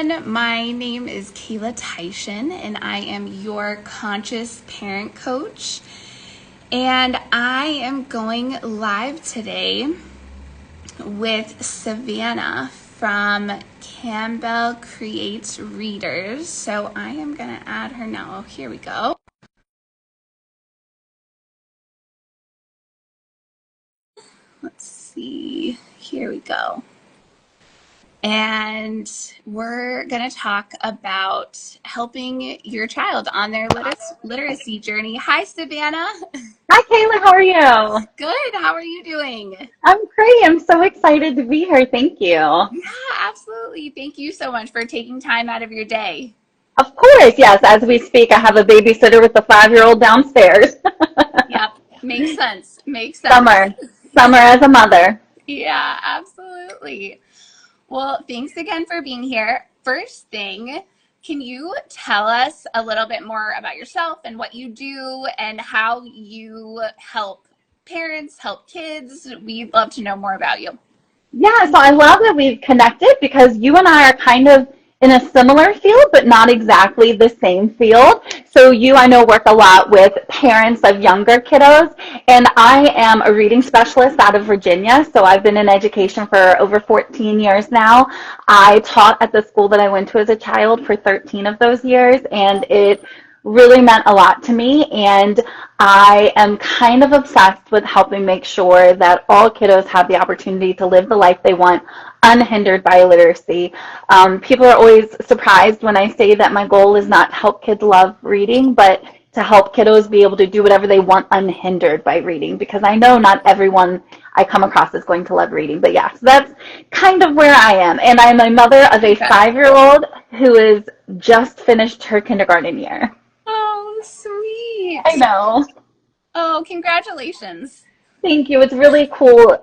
everyone. My name is Kayla Tychsen, and I am your conscious parent coach. And I am going live today with Savannah from Campbell Creates Readers. So I am going to add her now. Oh, here we go. Let's see. Here we go. And we're going to talk about helping your child on their literacy journey. Hi, Savannah. Hi, Kayla. How are you? Good. How are you doing? I'm great. I'm so excited to be here. Thank you. Yeah, absolutely. Thank you so much for taking time out of your day. Of course, yes. As we speak, I have a babysitter with a 5-year-old downstairs. Yep. Makes sense. Makes sense. Summer. Summer as a mother. Yeah, absolutely. Well, thanks again for being here. First thing, can you tell us a little bit more about yourself and what you do and how you help parents, help kids? We'd love to know more about you. Yeah, so I love that we've connected because you and I are kind of in a similar field, but not exactly the same field. So you, I know, work a lot with parents of younger kiddos, and I am a reading specialist out of Virginia. So I've been in education for over 14 years now. I taught at the school that I went to as a child for 13 of those years, and it really meant a lot to me, and I am kind of obsessed with helping make sure that all kiddos have the opportunity to live the life they want unhindered by illiteracy. People are always surprised when I say that my goal is not to help kids love reading, but to help kiddos be able to do whatever they want unhindered by reading, because I know not everyone I come across is going to love reading. But yeah, so that's kind of where I am. And I'm a mother of a Okay. 5-year-old who is just finished her kindergarten year. Oh, I sweet. know. Oh, congratulations. Thank you. It's really cool.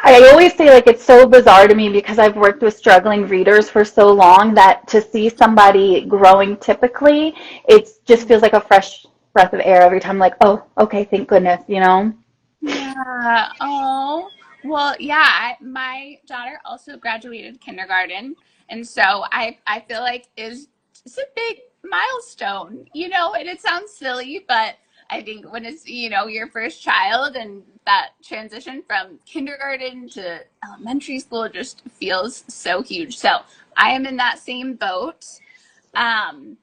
I always say, like, it's so bizarre to me because I've worked with struggling readers for so long that to see somebody growing typically, it just feels like a fresh breath of air every time. Like, oh, okay, thank goodness, you know? Yeah. Oh, well, yeah. My daughter also graduated kindergarten, and so I feel like it's a big milestone, and it sounds silly, but I think when it's, your first child and that transition from kindergarten to elementary school just feels so huge. So I am in that same boat. Um,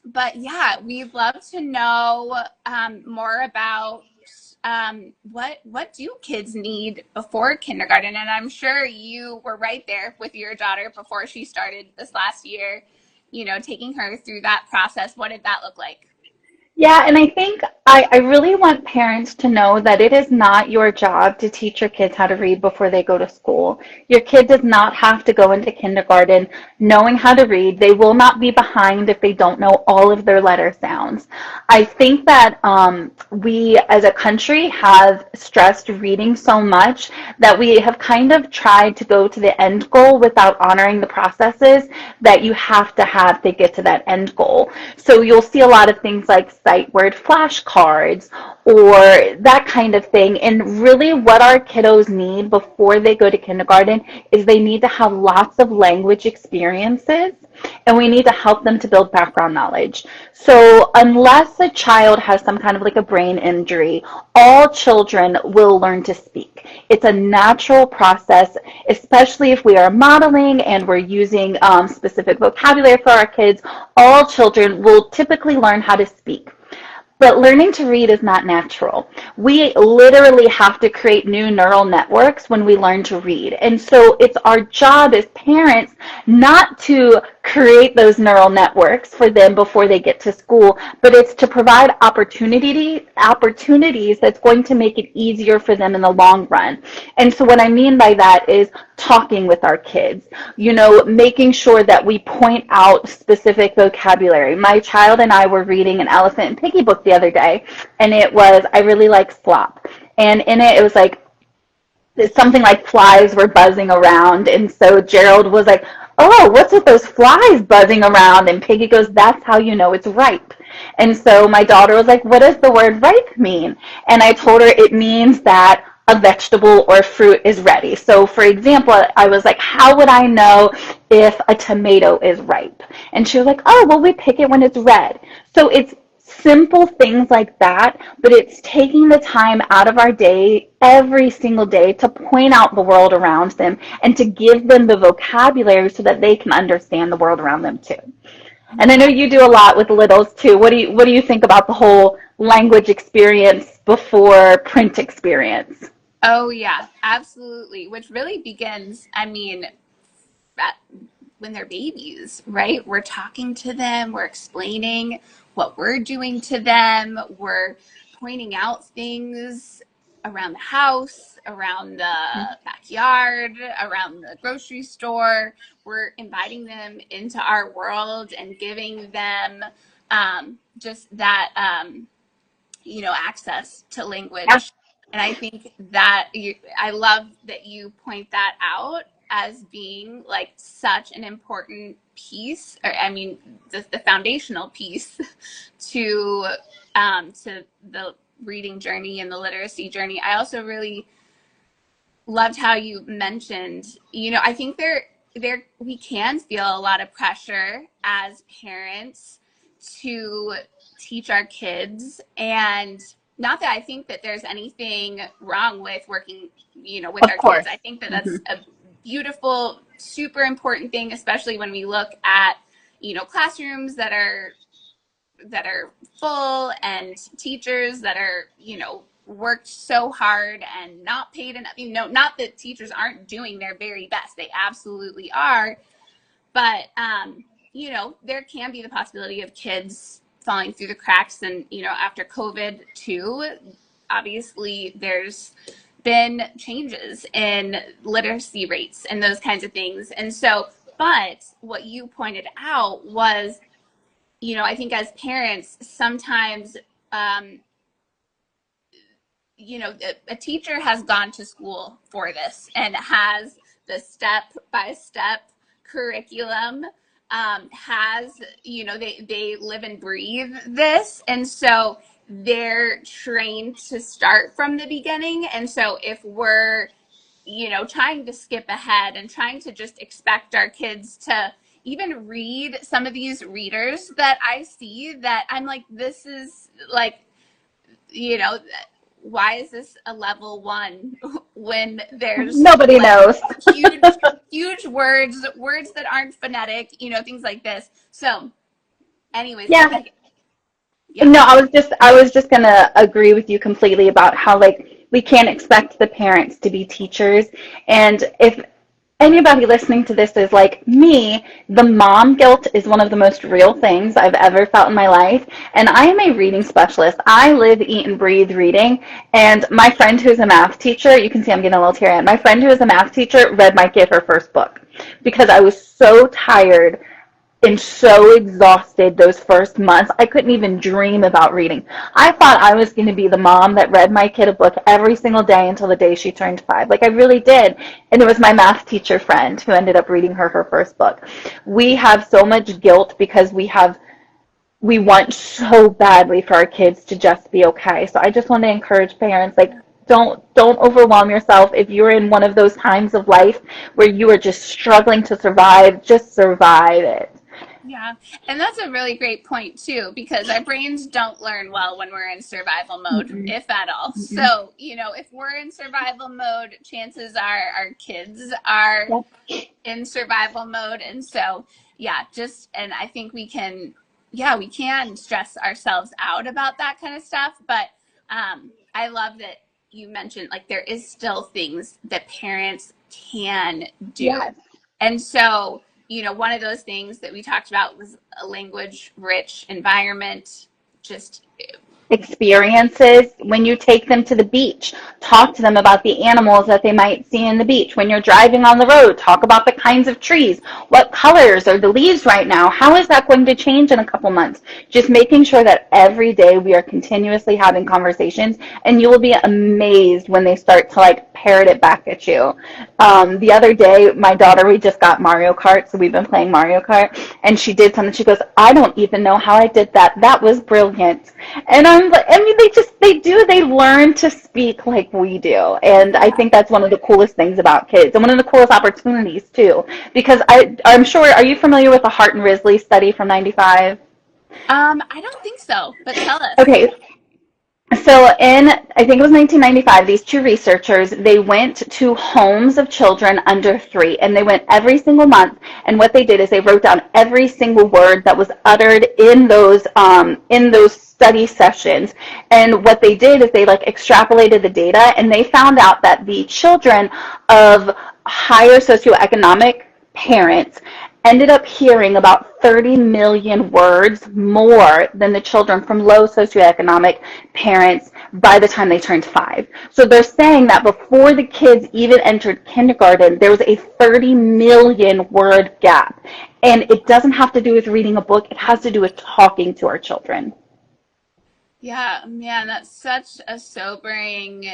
but yeah, we'd love to know more about what do kids need before kindergarten? And I'm sure you were right there with your daughter before she started this last year, taking her through that process. What did that look like? Yeah, and I think I really want parents to know that it is not your job to teach your kids how to read before they go to school. Your kid does not have to go into kindergarten knowing how to read. They will not be behind if they don't know all of their letter sounds. I think that we as a country have stressed reading so much that we have kind of tried to go to the end goal without honoring the processes that you have to get to that end goal. So you'll see a lot of things like sight word flashcards or that kind of thing. And really what our kiddos need before they go to kindergarten is they need to have lots of language experiences, and we need to help them to build background knowledge. So unless a child has some kind of like a brain injury, all children will learn to speak. It's a natural process, especially if we are modeling and we're using specific vocabulary for our kids. All children will typically learn how to speak. But learning to read is not natural. We literally have to create new neural networks when we learn to read. And so it's our job as parents not to create those neural networks for them before they get to school, but it's to provide opportunities that's going to make it easier for them in the long run. And so what I mean by that is talking with our kids, making sure that we point out specific vocabulary. My child and I were reading an Elephant and Piggy book the other day, and it was, I really like slop. And in it was like, something like flies were buzzing around. And so Gerald was like, oh, what's with those flies buzzing around? And Piggy goes, that's how you know it's ripe. And so my daughter was like, what does the word ripe mean? And I told her it means that a vegetable or fruit is ready. So for example, I was like, how would I know if a tomato is ripe? And she was like, oh, well, we pick it when it's red. So it's simple things like that, but it's taking the time out of our day every single day to point out the world around them and to give them the vocabulary so that they can understand the world around them too. And I know Yeah. you do a lot with littles too. What do you think about the whole language experience before print experience? Oh, yeah, absolutely. Which really begins, I mean, at, when they're babies, right? We're talking to them, we're explaining what we're doing to them, we're pointing out things around the house, around the backyard, around the grocery store. We're inviting them into our world and giving them just that access to Yeah, language. And I think that I love that you point that out as being like such an important piece, or I mean, the foundational piece to the reading journey and the literacy journey. I also really loved how you mentioned, I think there we can feel a lot of pressure as parents to teach our kids, and not that I think that there's anything wrong with working, with of our kids. course. I think that Hmm. that's a beautiful, super important thing, especially when we look at, classrooms that are full, and teachers that are, worked so hard and not paid enough. Not that teachers aren't doing their very best. They absolutely are. But, there can be the possibility of kids falling through the cracks. And, after COVID too, obviously there's been changes in literacy rates and those kinds of things. And so, but what you pointed out was, I think as parents, sometimes, um, a teacher has gone to school for this and has the step by step curriculum, has, they live and breathe this. And so they're trained to start from the beginning. And so if we're, trying to skip ahead and trying to just expect our kids to even read some of these readers that I see, that I'm like, this is like, you know, why is this a level one when there's Nobody like knows. huge words that aren't phonetic, things like this. So, anyways, I Yeah. think, yeah, No, I was just gonna agree with you completely about how like we can't expect the parents to be teachers. And if anybody listening to this is like me, the mom guilt is one of the most real things I've ever felt in my life. And I am a reading specialist. I live, eat, and breathe reading. And my friend who's a math teacher, you can see I'm getting a little teary-eyed. My friend who is a math teacher read my kid her first book because I was so tired and so exhausted those first months. I couldn't even dream about reading. I thought I was going to be the mom that read my kid a book every single day until the day she turned 5. Like I really did. And it was my math teacher friend who ended up reading her first book. We have so much guilt because we want so badly for our kids to just be okay. So I just want to encourage parents, like, don't overwhelm yourself. If you're in one of those times of life where you are just struggling to survive, just survive it. yeah. And that's a really great point too, because our brains don't learn well when we're in survival mode, Mm-mm, if at all. mm-mm. So, if we're in survival mode, chances are our kids are Yep. in survival mode. And so, yeah, and I think we can stress ourselves out about that kind of stuff. But I love that you mentioned, like, there is still things that parents can do. Yes. And so, one of those things that we talked about was a language rich environment. Just, Experiences when you take them to the beach, talk to them about the animals that they might see in the beach. When you're driving on the road, talk about the kinds of trees, what colors are the leaves right now, how is that going to change in a couple months. Just making sure that every day we are continuously having conversations, and you will be amazed when they start to like parrot it back at you. The other day, my daughter, we just got Mario Kart, so we've been playing Mario Kart, and she did something. She goes, I don't even know how I did that. That was brilliant. And I I mean, they learn to speak like we do. And I Yeah. think that's one of the coolest things about kids and one of the coolest opportunities too. Because I'm sure, are you familiar with the Hart and Risley study from 95? I don't think so, but tell us. Okay, so I think it was 1995, these two researchers, they went to homes of children under 3, and they went every single month. And what they did is they wrote down every single word that was uttered in those study sessions. And what they did is they like extrapolated the data, and they found out that the children of higher socioeconomic parents ended up hearing about 30 million words more than the children from low socioeconomic parents by the time they turned 5. So they're saying that before the kids even entered kindergarten, there was a 30 million word gap. And it doesn't have to do with reading a book, it has to do with talking to our children. Yeah, man, that's such a sobering,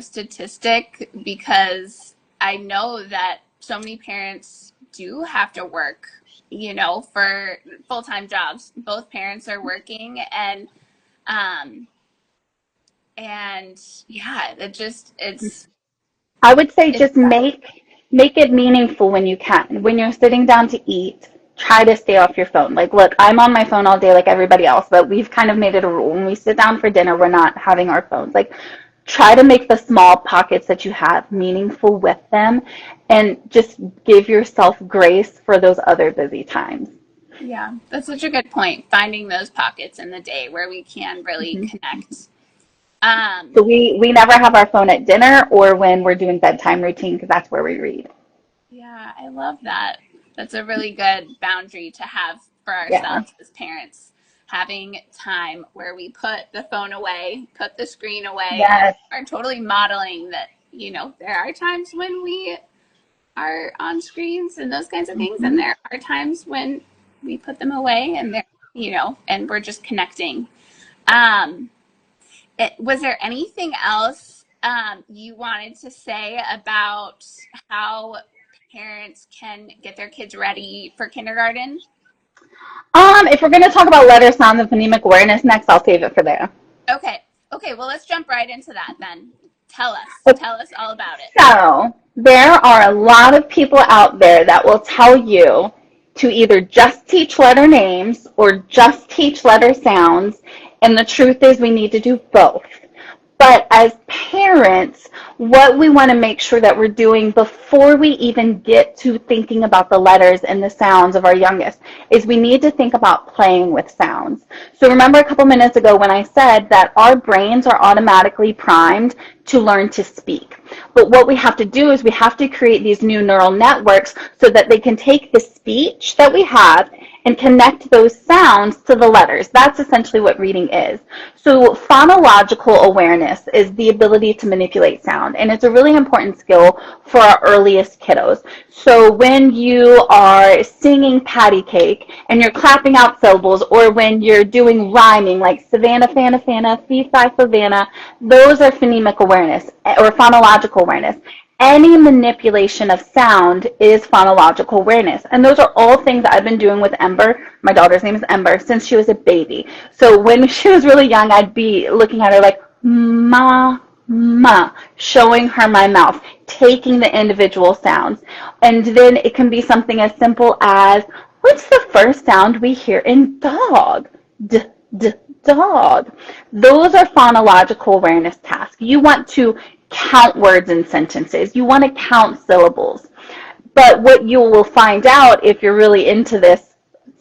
statistic because I know that so many parents do have to work, for full-time jobs. Both parents are working um and yeah, I would say it's just make it meaningful when you can. When you're sitting down to eat, try to stay off your phone. Like, look, I'm on my phone all day like everybody else, but we've kind of made it a rule. When we sit down for dinner, we're not having our phones. Like, try to make the small pockets that you have meaningful with them and just give yourself grace for those other busy times. yeah, that's such a good point. Finding those pockets in the day where we can really Mhm. connect. So Um, we never have our phone at dinner or when we're doing bedtime routine because that's where we read. Yeah, I love that. That's a really good boundary to have for Yeah. ourselves as parents. Having time where we put the phone away, put the screen away, and Yes. are totally modeling that, there are times when we are on screens and those kinds of things, and Mhm. there are times when we put them away and and we're just connecting. Um, was there anything else you wanted to say about how parents can get their kids ready for kindergarten? If we're going to talk about letter sounds and phonemic awareness next, I'll save it for there. Okay. Okay, well, let's jump right into that then. Tell us. Okay, Tell us all about it. so there are a lot of people out there that will tell you to either just teach letter names or just teach letter sounds, and the truth is we need to do both. But as parents, what we want to make sure that we're doing before we even get to thinking about the letters and the sounds of our youngest is we need to think about playing with sounds. So remember a couple minutes ago when I said that our brains are automatically primed to learn to speak. But what we have to do is we have to create these new neural networks so that they can take the speech that we have and connect those sounds to the letters. That's essentially what reading is. So phonological awareness is the ability to manipulate sound, and it's a really important skill for our earliest kiddos. So when you are singing patty cake and you're clapping out syllables, or when you're doing rhyming like Savannah, Fana, Fana, Fee, Fi, Savannah, those are phonemic awareness or phonological awareness. Any manipulation of sound is phonological awareness. And those are all things I've been doing with Ember. My daughter's name is Ember since she was a baby. So when she was really young, I'd be looking at her like, ma, ma, showing her my mouth, taking the individual sounds. And then it can be something as simple as, what's the first sound we hear in dog? D, d, dog. Those are phonological awareness tasks. You want to count words and sentences. You want to count syllables. But what you will find out if you're really into this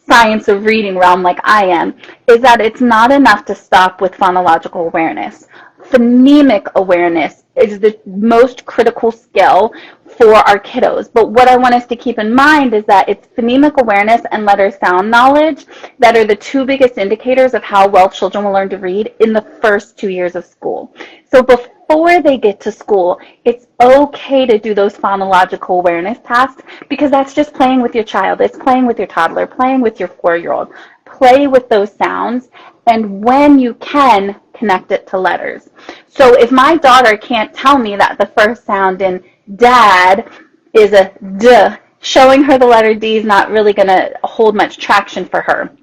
science of reading realm like I am, is that it's not enough to stop with phonological awareness. Phonemic awareness is the most critical skill for our kiddos. But what I want us to keep in mind is that it's phonemic awareness and letter sound knowledge that are the two biggest indicators of how well children will learn to read in the first 2 years of school. So before they get to school, it's okay to do those phonological awareness tasks because that's just playing with your child. It's playing with your toddler, playing with your 4-year-old. Play with those sounds, and when you can, connect it to letters. So if my daughter can't tell me that the first sound in dad is a D, showing her the letter D is not really going to hold much traction for her.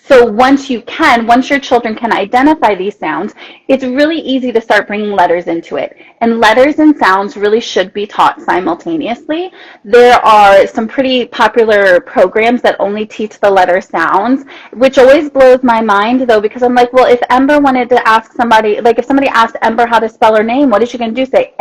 So once your children can identify these sounds, it's really easy to start bringing letters into it. And letters and sounds really should be taught simultaneously. There are some pretty popular programs that only teach the letter sounds, which always blows my mind though, because I'm like, well, if Ember wanted to ask somebody, like if somebody asked Ember how to spell her name, what is she going to do? Say,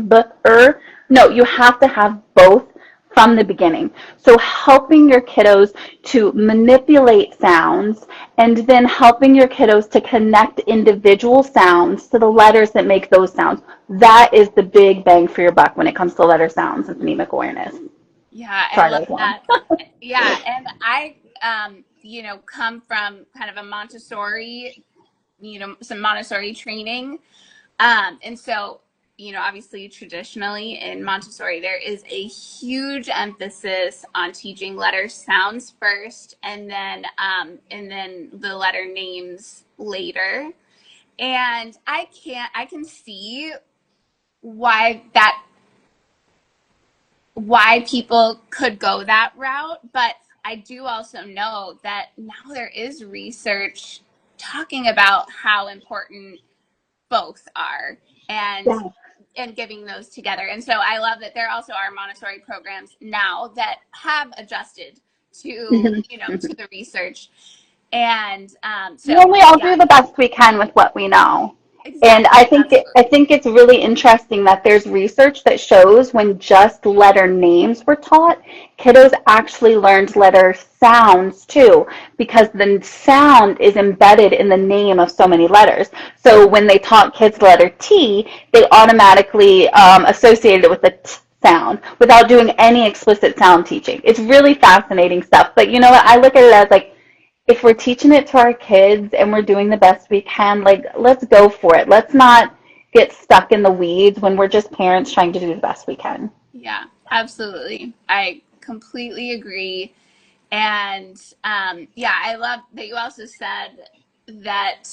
B-er? No, you have to have both from the beginning. So helping your kiddos to manipulate sounds and then helping your kiddos to connect individual sounds to the letters that make those sounds. That is the big bang for your buck when it comes to letter sounds and phonemic awareness. Yeah, I Sorry, love that was long. that. Yeah, and I, come from kind of a Montessori, some Montessori training. And so, obviously, traditionally in Montessori, there is a huge emphasis on teaching letter sounds first, and then the letter names later. And I can see why why people could go that route, but I do also know that now there is research talking about how important both are, and Yeah. giving those together. And so I love that there also are Montessori programs now that have adjusted to to the research. And Well, so we all yeah, do the best we can with what we know. And exactly, I absolutely. think it's really interesting that there's research that shows when just letter names were taught, kiddos actually learned letter sounds too, because the sound is embedded in the name of so many letters. So when they taught kids the letter T, they automatically associated it with the T sound without doing any explicit sound teaching. It's really fascinating stuff. But you know what? I look at it as like, if we're teaching it to our kids and we're doing the best we can, like, let's go for it. Let's not get stuck in the weeds when we're just parents trying to do the best we can. Yeah, absolutely. I completely agree. And yeah, I love that you also said that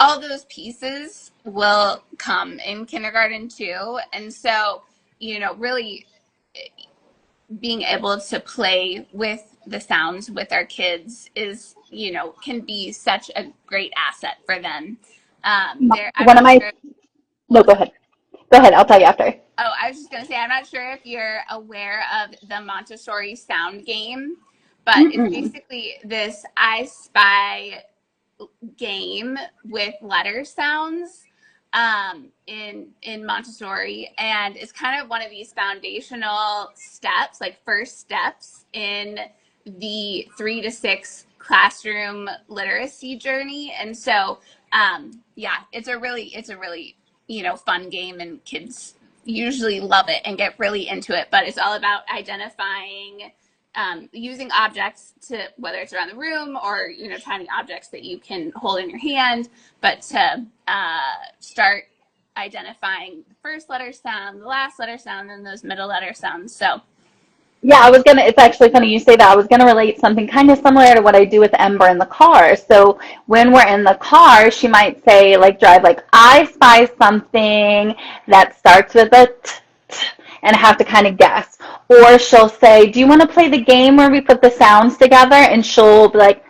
all those pieces will come in kindergarten too. And so, really being able to play with the sounds with our kids is, can be such a great asset for them. I'm One of not my, sure. no, What was go that? ahead. Go ahead. I'll tell you after. Oh, I was just going to say, I'm not sure if you're aware of the Montessori sound game, but it's Mm-mm. basically this I Spy game with letter sounds, in Montessori, and it's kind of one of these foundational steps, like first steps in the 3 to 6 classroom literacy journey. And so, yeah, it's a really fun game, and kids usually love it and get really into it. But it's all about identifying, using objects to, whether it's around the room or tiny objects that you can hold in your hand, but to start identifying the first letter sound, the last letter sound, and those middle letter sounds. So Yeah, it's actually funny you say that. I was gonna relate something kind of similar to what I do with Ember in the car. So when we're in the car, she might say, like, drive, like, I spy something that starts with a t, t, and I have to kind of guess. Or she'll say, do you want to play the game where we put the sounds together? And she'll be like,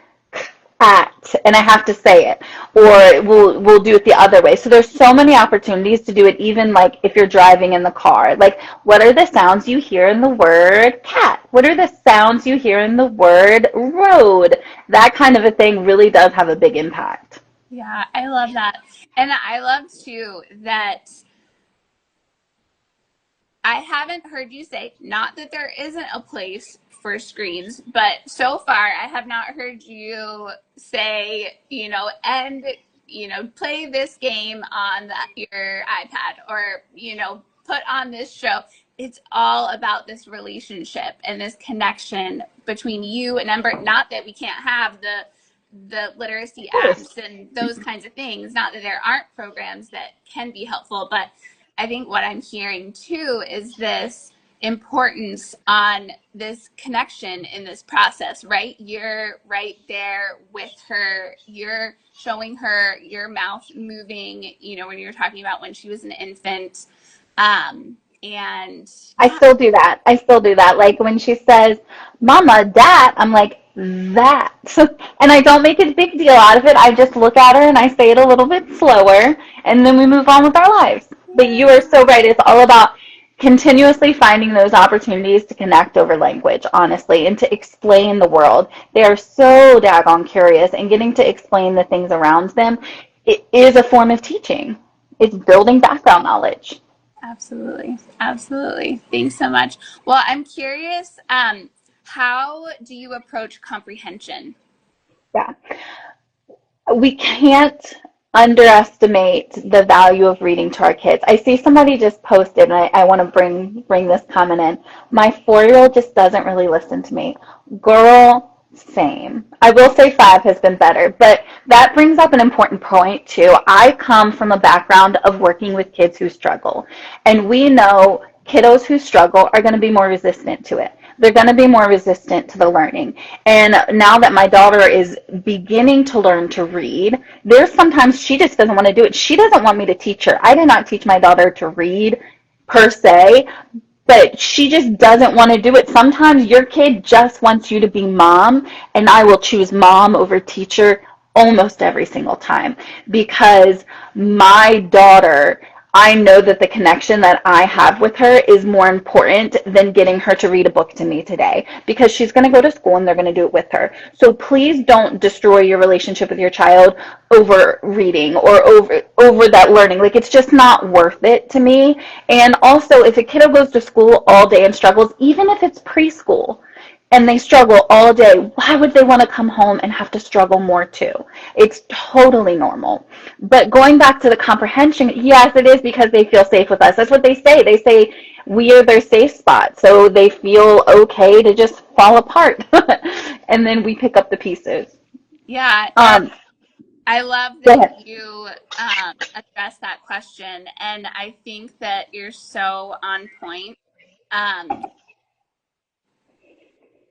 at, and I have to say it, or we'll do it the other way. So there's so many opportunities to do it, even like if you're driving in the car. Like, what are the sounds you hear in the word cat? What are the sounds you hear in the word road? That kind of a thing really does have a big impact. yeah, I love that. And I love too that I haven't heard you say, not that there isn't a place for screens, but so far I have not heard you say, and, play this game on your iPad, or, put on this show. It's all about this relationship and this connection between you and Ember. Not that we can't have the literacy Of course. apps and those kinds of things. Not that there aren't programs that can be helpful, but I think what I'm hearing too is this importance on this connection in this process, right? You're right there with her. You're showing her your mouth moving, when you're talking about when she was an infant. And I yeah, still do that. I still do that. Like when she says, Mama, Dad, I'm like, that. And I don't make a big deal out of it. I just look at her and I say it a little bit slower, and then we move on with our lives. But you are so right. It's all about continuously finding those opportunities to connect over language, honestly, and to explain the world. They are so daggone curious, and getting to explain the things around them, it is a form of teaching. It's building background knowledge. Absolutely. Absolutely. Thanks so much. Well, I'm curious, how do you approach comprehension? Yeah. We can't underestimate the value of reading to our kids. I see somebody just posted, and I want to bring this comment in. My 4-year-old just doesn't really listen to me. Girl, same. I will say 5 has been better, but that brings up an important point too. I come from a background of working with kids who struggle, and we know kiddos who struggle are going to be more resistant to it. They're going to be more resistant to the learning. And now that my daughter is beginning to learn to read, there's sometimes she just doesn't want to do it. She doesn't want me to teach her. I did not teach my daughter to read per se, but she just doesn't want to do it. Sometimes your kid just wants you to be mom, and I will choose mom over teacher almost every single time because my daughter, I know that the connection that I have with her is more important than getting her to read a book to me today because she's going to go to school and they're going to do it with her. So please don't destroy your relationship with your child over reading or over that learning. Like, it's just not worth it to me. And also, if a kiddo goes to school all day and struggles, even if it's preschool, and they struggle all day, why would they want to come home and have to struggle more too? It's totally normal. But going back to the comprehension, yes, it is because they feel safe with us. That's what they say. They say we are their safe spot. So they feel okay to just fall apart. And then we pick up the pieces. Yeah, and Um, I love Go that ahead. you addressed that question, and I think that you're so on point. Um,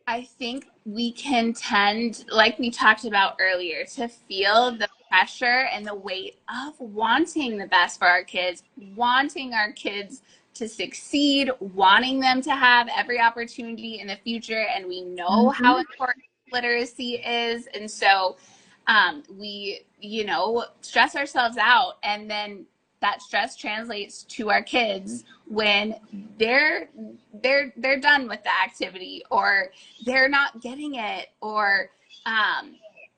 I think we can tend, like we talked about earlier, to feel the pressure and the weight of wanting the best for our kids, wanting our kids to succeed, wanting them to have every opportunity in the future. And we know how Mm-hmm. important literacy is. And so we, stress ourselves out. And then that stress translates to our kids when they're done with the activity, or they're not getting it, or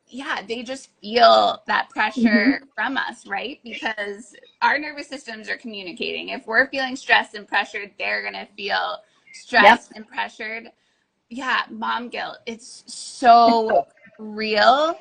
yeah, they just feel that pressure Mm-hmm. from us, right? Because our nervous systems are communicating. If we're feeling stressed and pressured, they're going to feel Yep. stressed and pressured. Yeah, mom guilt, it's so real.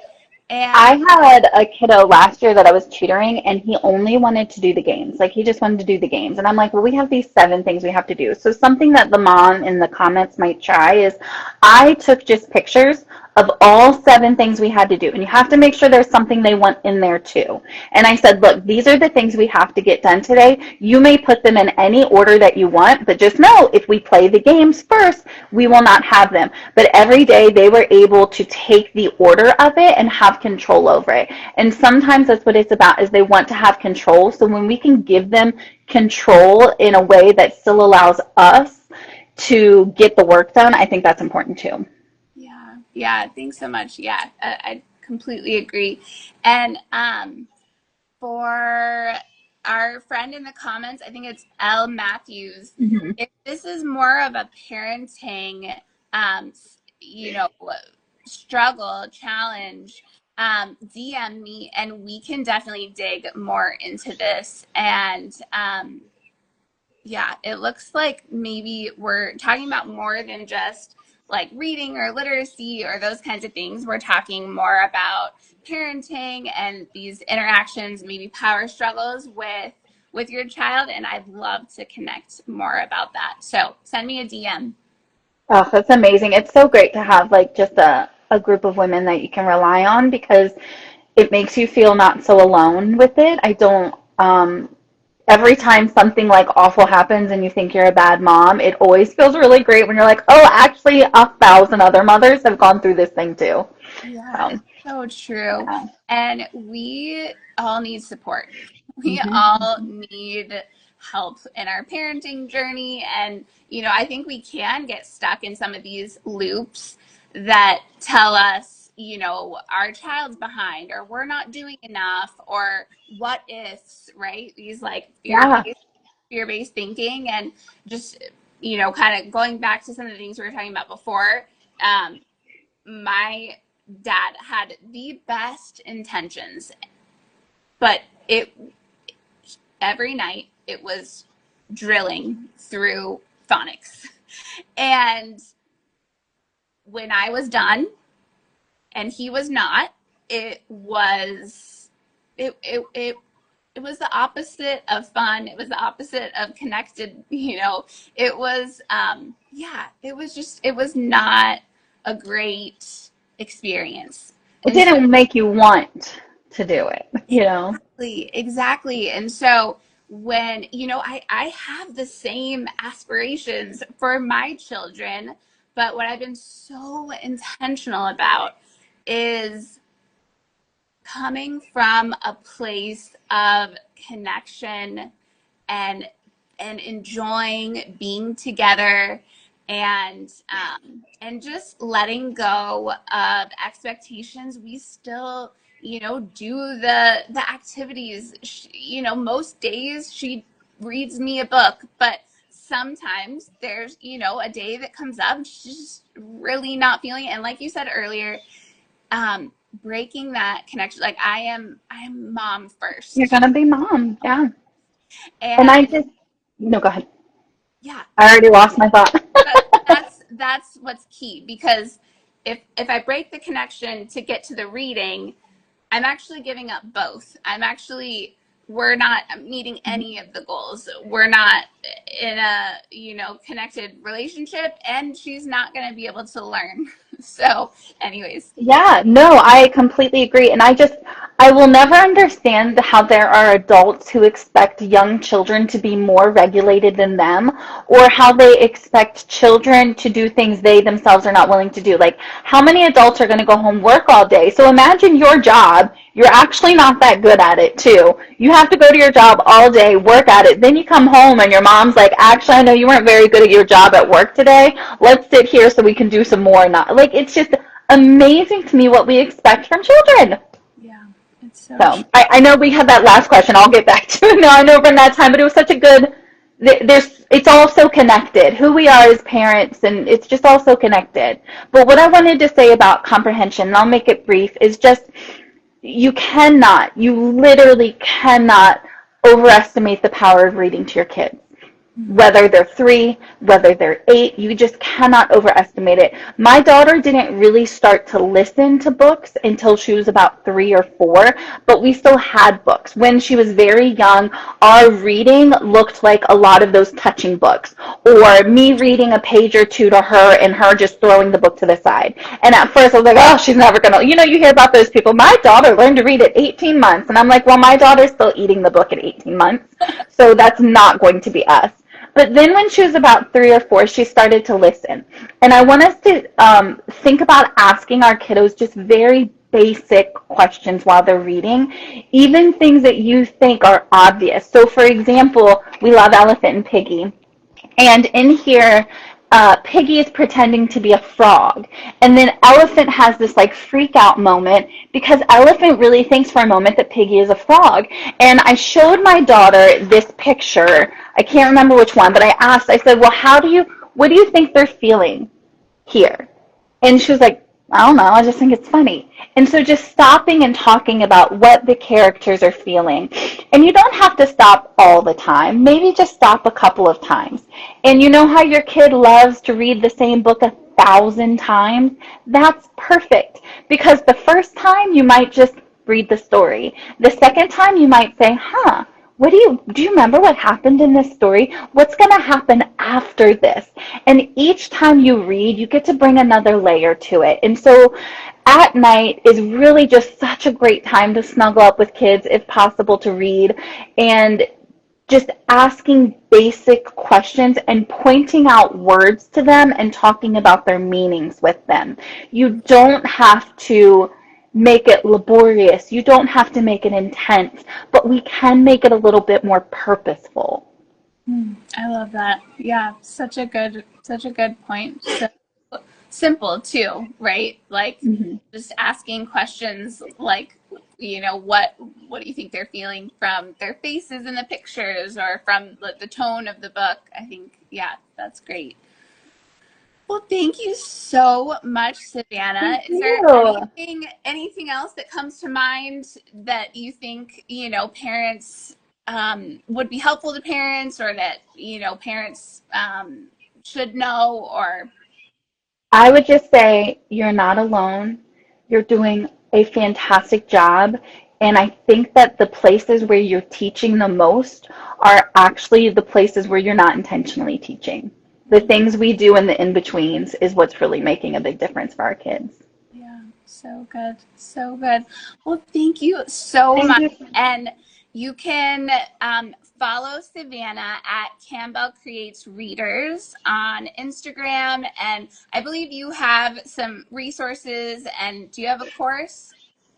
I And had a kiddo last year that I was tutoring, and he only wanted to do the games. Like, he just wanted to do the games. And I'm like, well, we have these 7 things we have to do. So something that the mom in the comments might try is I took just pictures of all 7 things we had to do. And you have to make sure there's something they want in there too. And I said, look, these are the things we have to get done today. You may put them in any order that you want, but just know if we play the games first, we will not have them. But every day they were able to take the order of it and have control over it. And sometimes that's what it's about, is they want to have control. So when we can give them control in a way that still allows us to get the work done, I think that's important too. yeah, yeah, thanks so much. Yeah, I completely agree. And for our friend in the comments, I think it's L Matthews. Mm-hmm. If this is more of a parenting, um, you know, struggle, challenge, DM me and we can definitely dig more into this. And yeah, it looks like maybe we're talking about more than just like reading or literacy or those kinds of things. We're talking more about parenting and these interactions, maybe power struggles with your child, and I'd love to connect more about that. So send me a DM. Oh, that's amazing. It's so great to have like just a group of women that you can rely on because it makes you feel not so alone with it. I don't, every time something like awful happens and you think you're a bad mom, it always feels really great when you're like, oh, actually, 1,000 other mothers have gone through this thing too. Yeah, So, it's so true. yeah. And we all need support. We all Hmm. need help in our parenting journey. And, I think we can get stuck in some of these loops that tell us, our child's behind, or we're not doing enough, or what ifs, right? These like Yeah. fear-based thinking, and just, kind of going back to some of the things we were talking about before. My dad had the best intentions, but it every night it was drilling through phonics. And when I was done and he was not, it was it it was the opposite of fun. It was the opposite of connected, It was yeah, it was not a great experience. It And so didn't make you want to do it, you know? exactly. And so when, I have the same aspirations for my children, but what I've been so intentional about is coming from a place of connection and enjoying being together, and just letting go of expectations. We still, do the activities. Most days she reads me a book, but sometimes there's, a day that comes up and she's just really not feeling it. And like you said earlier, um breaking that connection, like I am mom You're first. gonna be mom, yeah. And I And just, no, go ahead. yeah, I already lost my thought. that's what's key, because if I break the connection to get to the reading, I'm actually giving up both. We're not meeting any of the goals. We're not in a, connected relationship, and she's not going to be able to learn. So, anyways, Yeah, no, I completely agree. And I will never understand how there are adults who expect young children to be more regulated than them, or how they expect children to do things they themselves are not willing to do. Like, how many adults are going to go home, work all day? So imagine your job. You're actually not that good at it, too. You have to go to your job all day, work at it. Then you come home and your mom's like, actually, I know you weren't very good at your job at work today. Let's sit here so we can do some more. Not like it's just amazing to me what we expect from children. yeah, it's so true. So I know we had that last question. I'll get back to it now. I know we're in that time, but it was such a good. It's all so connected. Who we are as parents, and it's just all so connected. But what I wanted to say about comprehension, and I'll make it brief, is just you literally cannot overestimate the power of reading to your kids. Whether they're 3, whether they're 8, you just cannot overestimate it. My daughter didn't really start to listen to books until she was about 3 or 4, but we still had books. When she was very young, our reading looked like a lot of those touching books, or me reading a page or two to her and her just throwing the book to the side. And at first I was like, oh, she's never going to, you hear about those people. My daughter learned to read at 18 months. And I'm like, well, my daughter's still eating the book at 18 months, so that's not going to be us. But then when she was about 3 or 4, she started to listen. And I want us to think about asking our kiddos just very basic questions while they're reading, even things that you think are obvious. So, for example, we love Elephant and Piggy. And in here, Piggy is pretending to be a frog. And then Elephant has this like freak out moment because Elephant really thinks for a moment that Piggy is a frog. And I showed my daughter this picture. I can't remember which one, but I said, well, what do you think they're feeling here? And she was like, I don't know, I just think it's funny. And so just stopping and talking about what the characters are feeling. And you don't have to stop all the time. Maybe just stop a couple of times. And you know how your kid loves to read the same book 1,000 times? That's perfect. Because the first time you might just read the story. The second time you might say, do you remember what happened in this story? What's going to happen after this? And each time you read, you get to bring another layer to it. And so at night is really just such a great time to snuggle up with kids, if possible, to read. And just asking basic questions and pointing out words to them and talking about their meanings with them. You don't have to make it laborious. You don't have to make it intense, but we can make it a little bit more purposeful. I love that. Yeah, such a good point. So simple too, right? Like Mhm. just asking questions like, what do you think they're feeling from their faces in the pictures or from the tone of the book? I think, yeah, that's great. Well, thank you so much, Savannah. Thank Is there you. anything else that comes to mind that you think, parents would be helpful to parents, or that, parents should know, or I would just say you're not alone. You're doing a fantastic job. And I think that the places where you're teaching the most are actually the places where you're not intentionally teaching. The things we do in the in-betweens is what's really making a big difference for our kids. yeah, so good. So good. Well, thank you so Thank much. you. And you can follow Savannah at Campbell Creates Readers on Instagram. And I believe you have some resources. And do you have a course?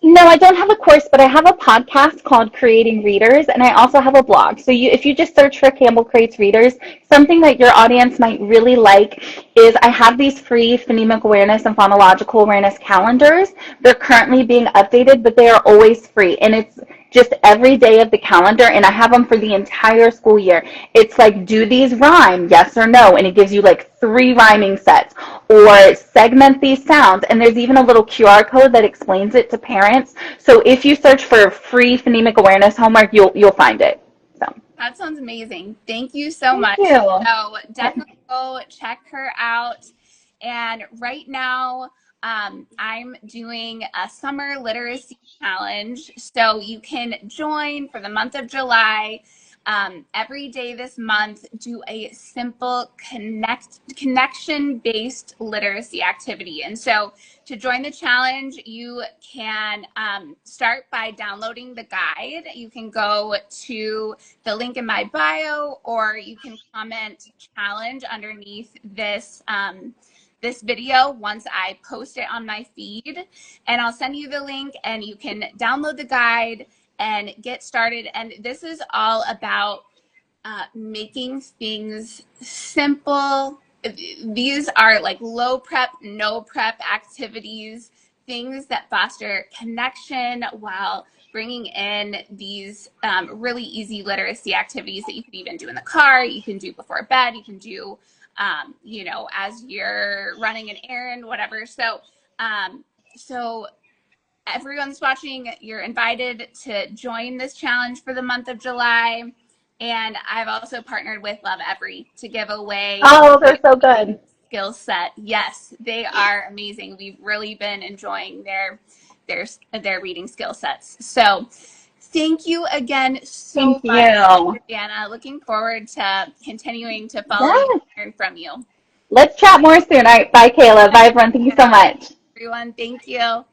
No, I don't have a course, but I have a podcast called Creating Readers, and I also have a blog. So if you just search for Campbell Creates Readers, something that your audience might really like is I have these free phonemic awareness and phonological awareness calendars. They're currently being updated, but they are always free, and it's just every day of the calendar, and I have them for the entire school year. It's like, do these rhyme, yes or no, and it gives you like 3 rhyming sets, or segment these sounds, and there's even a little QR code that explains it to parents. So if you search for free phonemic awareness homework, you'll find it. So That sounds amazing. Thank you so thank much. you. So definitely go check her out. And right now, I'm doing a summer literacy challenge. So you can join for the month of July. Every day this month, do a simple connection based literacy activity. And so to join the challenge, you can start by downloading the guide. You can go to the link in my bio, or you can comment challenge underneath this video once I post it on my feed, and I'll send you the link and you can download the guide and get started. And this is all about making things simple. These are like low prep, no prep activities, things that foster connection while bringing in these really easy literacy activities that you could even do in the car, you can do before bed, you can do, as you're running an errand, whatever. So everyone's watching, you're invited to join this challenge for the month of July. And I've also partnered with Love Every to give away Oh, they're so good. skill set. Yes, they are amazing. We've really been enjoying their their reading skill sets. So thank you again Thank so much, you. Savannah. Looking forward to continuing to follow you Yes. and learn from you. Let's chat more soon. All right. Bye, Kayla. Bye, everyone. Thank you so much. Everyone, thank you.